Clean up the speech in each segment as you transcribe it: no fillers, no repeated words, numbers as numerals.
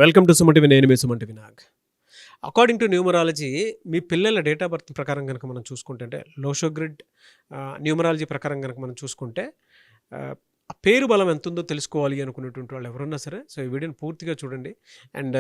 Welcome to Suman TV. నేను మీ Suman TV Nag. According to numerology మీ పిల్లల డేట్ ఆఫ్ బర్త్ ప్రకారం కనుక మనం చూసుకుంటే, అంటే లోషో గ్రిడ్ న్యూమరాలజీ ప్రకారం కనుక మనం చూసుకుంటే ఆ పేరు బలం ఎంత ఉందో తెలుసుకోవాలి అనుకునేటువంటి వాళ్ళు ఎవరున్నా సరే, సో ఈ వీడియోని పూర్తిగా చూడండి. అండ్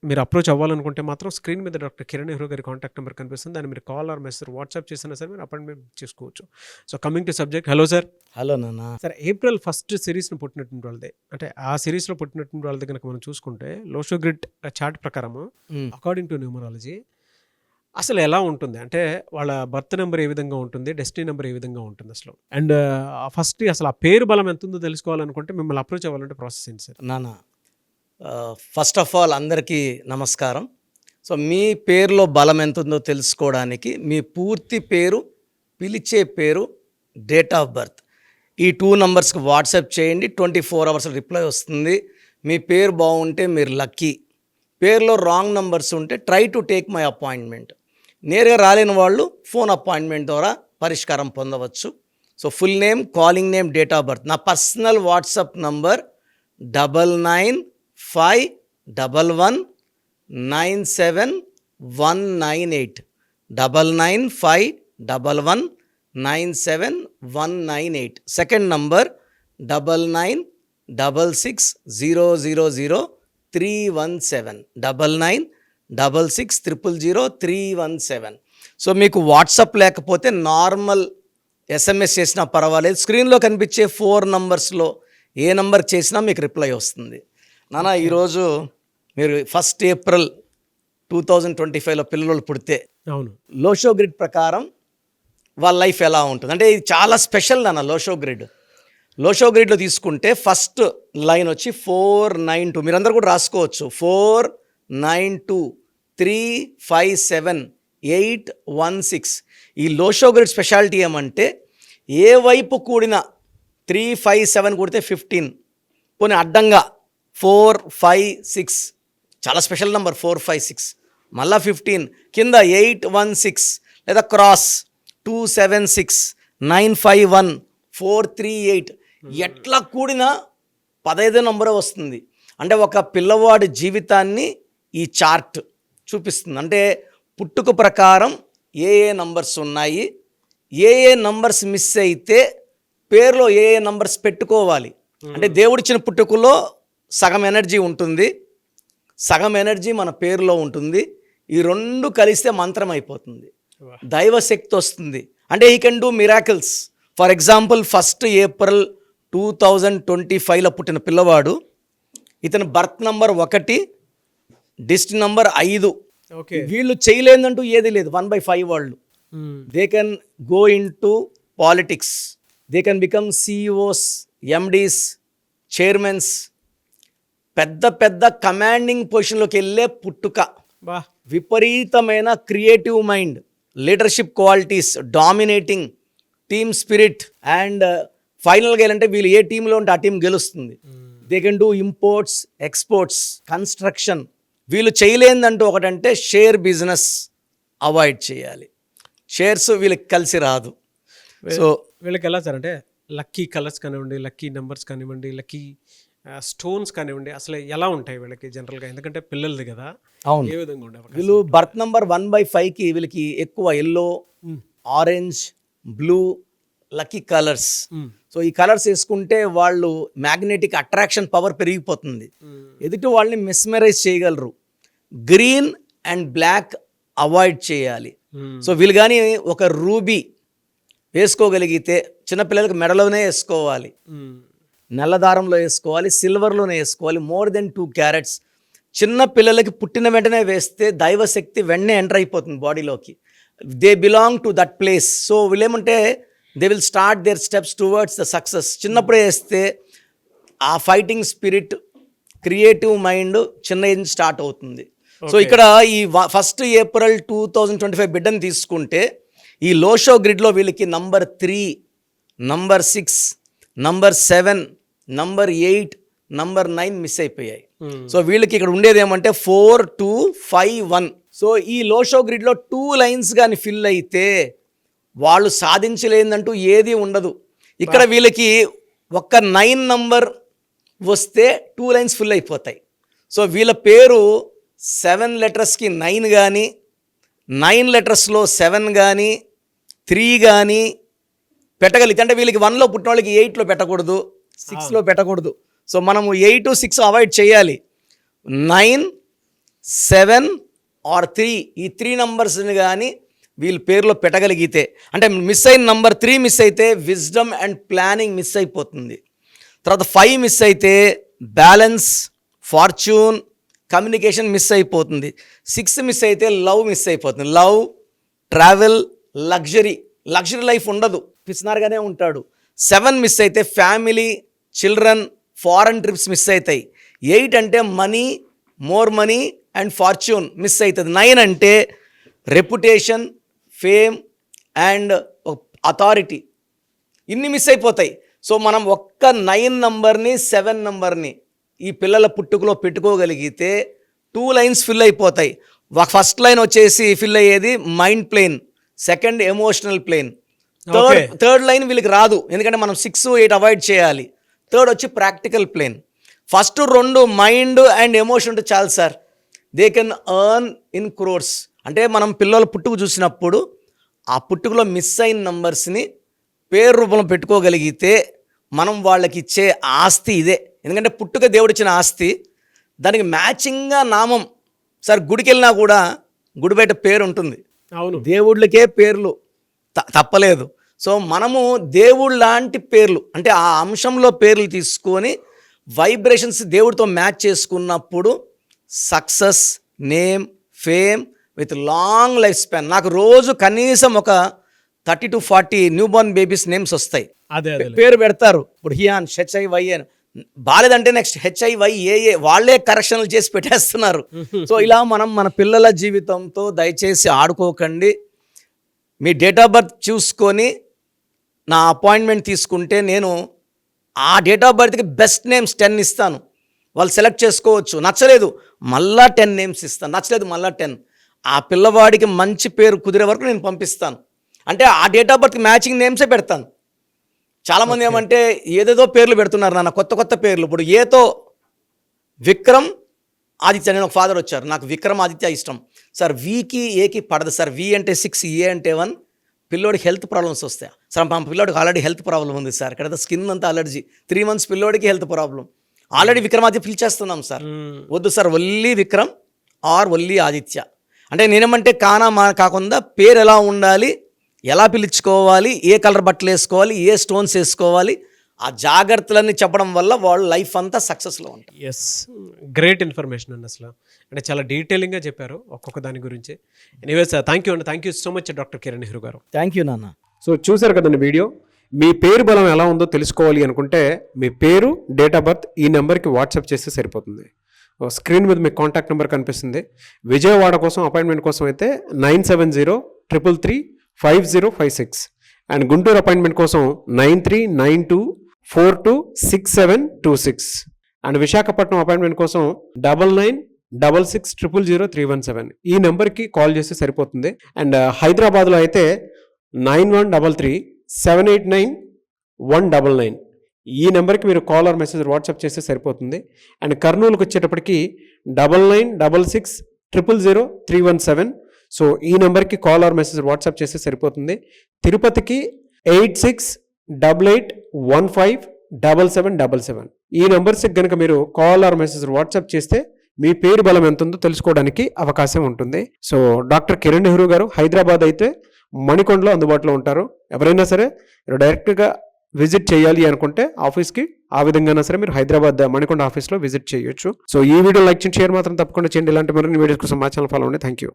మీరు అప్రోచ్ అవ్వాలనుకుంటే మాత్రం స్క్రీన్ మీద డాక్టర్ కిరణ్ నెహ్రూ గారి కాంటాక్ట్ నెంబర్ కనిపిస్తుంది. దాన్ని మీరు కాల్ ఆర్ మెసేజ్ వాట్సాప్ చేసినా సరే మీరు అపాయింట్మెంట్ చేసుకోవచ్చు. So coming to subject, hello sir. Hello నాన్న. సార్, April 1 సిరీస్ని పుట్టినటువంటి వాళ్ళదే, అంటే ఆ సిరీస్లో పుట్టినటువంటి వాళ్ళది కనుక మనం చూసుకుంటే లోషో గ్రిడ్ చార్ట్ ప్రకారము అకార్డింగ్ టు న్యూమరాలజీ అసలు ఎలా ఉంటుంది, అంటే వాళ్ళ బర్త్ నెంబర్ ఏ విధంగా ఉంటుంది, డెస్టినీ నెంబర్ ఏ విధంగా ఉంటుంది అసలు, అండ్ ఫస్ట్ అసలు ఆ పేరు బలం ఎంత ఉందో తెలుసుకోవాలనుకుంటే మిమ్మల్ని అప్రోచ్ అవ్వాలంటే ప్రాసెస్ ఏంటి సార్? నాన్న, ఫస్ట్ ఆఫ్ ఆల్ అందరికీ నమస్కారం. సో మీ పేరులో బలం ఎంత ఉందో తెలుసుకోవడానికి మీ పూర్తి పేరు, పిలిచే పేరు, డేట్ ఆఫ్ బర్త్ ఈ 2 నంబర్స్కి వాట్సాప్ చేయండి. 24 అవర్స్ రిప్లై వస్తుంది. మీ పేరు బాగుంటే మీరు లక్కీ. పేరులో రాంగ్ నంబర్స్ ఉంటే try to take my appointment. నేరుగా రాలేని వాళ్ళు ఫోన్ అపాయింట్మెంట్ ద్వారా పరిష్కారం పొందవచ్చు. So full name, calling name, date of birth. నా personal WhatsApp number 9951197198 9951197198. Second number 9966000317 9966000317. So మీకు వాట్సాప్ లేకపోతే నార్మల్ SMS చేసినా పర్వాలేదు. స్క్రీన్లో కనిపించే 4 నంబర్స్లో ఏ నంబర్ చేసినా మీకు రిప్లై వస్తుంది. నాన్న, ఈరోజు మీరు 1 April 2025లో పిల్లలు పుడితే అవును, లోషో గ్రిడ్ ప్రకారం వాళ్ళ లైఫ్ ఎలా ఉంటుంది అంటే ఇది చాలా స్పెషల్ నాన్న. లోషో గ్రిడ్లో తీసుకుంటే ఫస్ట్ లైన్ వచ్చి 492. మీరందరూ కూడా రాసుకోవచ్చు. 492357816. ఈ లోషో గ్రిడ్ స్పెషాలిటీ ఏమంటే ఏ వైపు కూడిన 357 కూడితే 15, పోనీ అడ్డంగా 456, చాలా స్పెషల్ నెంబర్ 456, మళ్ళా 15, కింద 816 లేదా క్రాస్ 276 951 438 ఎట్లా కూడినా 15 నంబరే వస్తుంది. అంటే ఒక పిల్లవాడి జీవితాన్ని ఈ చార్ట్ చూపిస్తుంది. అంటే పుట్టుక ప్రకారం ఏ నంబర్స్ ఉన్నాయి, ఏ నంబర్స్ మిస్ అయితే పేరులో ఏ నంబర్స్ పెట్టుకోవాలి. అంటే దేవుడిచ్చిన పుట్టుకలో సగం ఎనర్జీ ఉంటుంది, సగం ఎనర్జీ మన పేరులో ఉంటుంది. ఈ 2 కలిస్తే మంత్రం అయిపోతుంది, దైవశక్తి వస్తుంది. అంటే he can do miracles. For example 1 April 2025లో పుట్టిన పిల్లవాడు, ఇతని బర్త్ నంబర్ 1, డెస్టినీ నంబర్ 5. వీళ్ళు చేయలేదంటూ ఏది లేదు. 1/5 వాళ్ళు they can go in to politics, they can become CEOs, MDs, chairmans, పెద్ద పెద్ద కమాండింగ్ పొజిషన్లోకి వెళ్ళే పుట్టుక. విపరీతమైన creative mind, leadership qualities, dominating, team spirit, and ఫైనల్గా ఏంటంటే వీళ్ళు ఏ టీంలో ఉంటే ఆ టీం గెలుస్తుంది. They can do imports, exports, construction. వీళ్ళు చేయలేదంటూ ఒకటంటే షేర్ బిజినెస్ అవాయిడ్ చేయాలి. షేర్స్ వీళ్ళకి కలిసి రాదు. సో వీళ్ళకి ఎలా సార్, అంటే లక్కీ కలర్స్ కానివ్వండి, లక్కీ నెంబర్స్ కానివ్వండి, లక్కీ స్టోన్స్ కానివ్వండి, అసలు ఎలా ఉంటాయి వీళ్ళకి జనరల్గా? ఎందుకంటే పిల్లలది కదా. అవును, ఏ విధంగా ఉండే వీళ్ళు బర్త్ నంబర్ 1/5కి వీళ్ళకి ఎక్కువ yellow, orange, blue lucky colours. So ఈ కలర్స్ వేసుకుంటే వాళ్ళు మ్యాగ్నెటిక్ అట్రాక్షన్ పవర్ పెరిగిపోతుంది, ఎదుటి వాళ్ళని మెస్మరైజ్ చేయగలరు. గ్రీన్ అండ్ బ్లాక్ అవాయిడ్ చేయాలి. సో వీళ్ళు కానీ ఒక రూబీ వేసుకోగలిగితే, చిన్నపిల్లలకి మెడలోనే వేసుకోవాలి, నల్లదారంలో వేసుకోవాలి, సిల్వర్లోనే వేసుకోవాలి, మోర్ దెన్ 2 carats. చిన్న పిల్లలకి పుట్టిన వెంటనే వేస్తే దైవశక్తి వెంటనే ఎంటర్ అయిపోతుంది బాడీలోకి. They belong to that place. So వీళ్ళేమంటే they will start their steps towards the success. చిన్నప్పుడే వేస్తే ఆ ఫైటింగ్ స్పిరిట్, క్రియేటివ్ మైండ్ చిన్న ఏజ్ స్టార్ట్ అవుతుంది. సో ఇక్కడ ఈ 1 April 2025 బిడ్డని తీసుకుంటే ఈ లోషో గ్రిడ్లో వీళ్ళకి number 3, number 6, number 7, number 8, number 9 miss అయిపోయాయి. సో వీళ్ళకి ఇక్కడ ఉండేది ఏమంటే 4251. సో ఈ లోషో గ్రిడ్లో 2 lines కానీ ఫిల్ అయితే వాళ్ళు సాధించలేదంటూ ఏది ఉండదు. ఇక్కడ వీళ్ళకి ఒక్క 9 నంబర్ వస్తే 2 lines ఫుల్ అయిపోతాయి. సో వీళ్ళ పేరు 7 లెటర్స్కి 9 కానీ 9 లెటర్స్లో 7 కానీ 3 కానీ పెట్టగలిగితే, అంటే వీళ్ళకి 1లో పుట్టిన వాళ్ళకి 8లో పెట్టకూడదు, 6లో పెట్టకూడదు. సో మనము 8, 6 అవాయిడ్ చేయాలి. 9, 7 ఆర్ 3 ఈ 3 నంబర్స్ని కానీ వీళ్ళ పేరులో పెట్టగలిగితే, అంటే మిస్ అయిన నంబర్ 3 మిస్ అయితే విజ్డమ్ అండ్ ప్లానింగ్ మిస్ అయిపోతుంది. తర్వాత 5 మిస్ అయితే బ్యాలెన్స్, ఫార్చ్యూన్, కమ్యూనికేషన్ మిస్ అయిపోతుంది. 6 మిస్ అయితే లవ్ మిస్ అయిపోతుంది. లవ్, ట్రావెల్, లగ్జరీ లైఫ్ ఉండదు, పిసినారుగానే ఉంటాడు. 7 మిస్ అయితే family, children, foreign trips miss అవుతాయి. 8 అంటే money, more money and fortune miss అవుతుంది. 9 అంటే రెప్యుటేషన్, ఫేమ్ అండ్ అథారిటీ, ఇన్ని మిస్ అయిపోతాయి. సో మనం ఒక్క 9 నంబర్ని 7 నంబర్ని ఈ పిల్లల పుట్టుకలో పెట్టుకోగలిగితే 2 లైన్స్ ఫిల్ అయిపోతాయి. ఫస్ట్ లైన్ వచ్చేసి ఫిల్ అయ్యేది mind plane, second emotional plane, third line వీళ్ళకి రాదు, ఎందుకంటే మనం 6, 8 అవాయిడ్ చేయాలి. థర్డ్ వచ్చి practical plane. First 2 mind and emotion ఉంటే చాలు sir, they can earn in crores. అంటే మనం పిల్లల పుట్టుకు చూసినప్పుడు ఆ పుట్టుకలో మిస్ అయిన నంబర్స్ని పేరు రూపంలో పెట్టుకోగలిగితే మనం వాళ్ళకి ఇచ్చే ఆస్తి ఇదే. ఎందుకంటే పుట్టుక దేవుడిచ్చిన ఆస్తి, దానికి మ్యాచింగ్గా నామం. సార్ గుడికి వెళ్ళినా కూడా గుడి బయట పేరు ఉంటుంది, అవును, దేవుళ్ళకే పేర్లు తప్పలేదు. సో మనము దేవుడు లాంటి పేర్లు, అంటే ఆ అంశంలో పేర్లు తీసుకొని వైబ్రేషన్స్ దేవుడితో మ్యాచ్ చేసుకున్నప్పుడు success, name, fame with long life span. నాకు రోజు కనీసం ఒక 30 to 40 new Born babies names వస్తాయి. అదే పేరు పెడతారు. ఇప్పుడు హియాన్, HIY అని బాలేదంటే నెక్స్ట్ HIYAA వాళ్ళే కరెక్షన్లు చేసి పెట్టేస్తున్నారు. సో ఇలా మనం మన పిల్లల జీవితంతో దయచేసి ఆడుకోకండి. మీ డేట్ ఆఫ్ బర్త్ చూసుకొని నా అపాయింట్మెంట్ తీసుకుంటే నేను ఆ డేట్ ఆఫ్ బర్త్కి బెస్ట్ నేమ్స్ 10 ఇస్తాను. వాళ్ళు సెలెక్ట్ చేసుకోవచ్చు. నచ్చలేదు మళ్ళా 10 నేమ్స్ ఇస్తాను, నచ్చలేదు మళ్ళా 10. ఆ పిల్లవాడికి మంచి పేరు కుదిరే వరకు నేను పంపిస్తాను. అంటే ఆ డేట్ ఆఫ్ బర్త్కి మ్యాచింగ్ నేమ్సే పెడతాను. చాలామంది ఏమంటే ఏదేదో పేర్లు పెడుతున్నారు నాన్న, కొత్త పేర్లు. ఇప్పుడు ఏతో విక్రమ్ ఆదిత్య, నేను ఒక ఫాదర్ వచ్చారు, నాకు విక్రమ్ ఆదిత్య ఇష్టం సార్. వీకి ఏకి పడదు సార్, వి అంటే 6, ఏ అంటే 1. పిల్లోడికి హెల్త్ ప్రాబ్లమ్స్ వస్తాయి సార్. మా పిల్లోడికి ఆల్రెడీ హెల్త్ ప్రాబ్లం ఉంది సార్, ఇక్కడ స్కిన్ అంతా అలర్జీ, 3 months పిల్లోడికి హెల్త్ ప్రాబ్లం, ఆల్రెడీ విక్రమాదిత్య పిలిచేస్తున్నాం సార్. వద్దు sir, only Vikram or only Aditya. అంటే నేనేమంటే కాకుండా పేరు ఎలా ఉండాలి, ఎలా పిలుచుకోవాలి, ఏ కలర్ బట్టలు వేసుకోవాలి, ఏ స్టోన్స్ వేసుకోవాలి, ఆ జాగ్రత్తలన్నీ చెప్పడం వల్ల వాళ్ళు లైఫ్ అంతా సక్సెస్లో ఉంటారు. ఎస్, గ్రేట్ ఇన్ఫర్మేషన్ అండి. అసలు అంటే చాలా డీటెయిలింగ్గా చెప్పారు ఒక్కొక్క దాని గురించి. ఎనీవే సార్, థ్యాంక్ యూ అండి, thank you so much doctor Kiran Nehru గారు. థ్యాంక్ యూ నాన్న. సో చూసారు కదండి వీడియో. మీ పేరు బలం ఎలా ఉందో తెలుసుకోవాలి అనుకుంటే మీ పేరు, డేట్ ఆఫ్ బర్త్ ఈ నెంబర్కి వాట్సాప్ చేస్తే సరిపోతుంది. స్క్రీన్ మీద మీకు కాంటాక్ట్ నెంబర్ కనిపిస్తుంది. విజయవాడ కోసం అపాయింట్మెంట్ కోసం అయితే 9703335056 అండ్ గుంటూరు అపాయింట్మెంట్ కోసం 9392426726 అండ్ విశాఖపట్నం అపాయింట్మెంట్ కోసం 9966600317 ఈ నెంబర్కి కాల్ చేస్తే సరిపోతుంది. అండ్ హైదరాబాద్లో అయితే 9133789199 ఈ నెంబర్కి మీరు కాల్ ఆర్ మెసేజ్ వాట్సాప్ చేస్తే సరిపోతుంది. అండ్ కర్నూలుకి వచ్చేటప్పటికి 9966000317 సో ఈ నెంబర్కి కాల్ ఆర్ మెసేజ్ వాట్సాప్ చేస్తే సరిపోతుంది. తిరుపతికి 8688157777 ఈ నెంబర్స్కి కనుక మీరు కాల్ ఆర్ మెసేజ్ వాట్సాప్ చేస్తే మీ పేరు బలం ఎంత ఉందో తెలుసుకోవడానికి అవకాశం ఉంటుంది. సో డాక్టర్ కిరణ్ నెహ్రూ గారు హైదరాబాద్ అయితే మణికొండలో అందుబాటులో ఉంటారు. ఎవరైనా సరే డైరెక్ట్గా విజిట్ చేయాలి అనుకుంటే ఆఫీస్కి, ఆ విధంగా సరే మీరు హైదరాబాద్ మణికొండ ఆఫీస్లో విజిట్ చేయొచ్చు. సో ఈ వీడియో లైక్ చేయండి, షేర్ మాత్రం తప్పకుండా చేయండి. ఇలాంటి మరిన్ని వీడియోస్ కోసం మా ఛానల్ ఫాలో అవ్వండి. Thank you.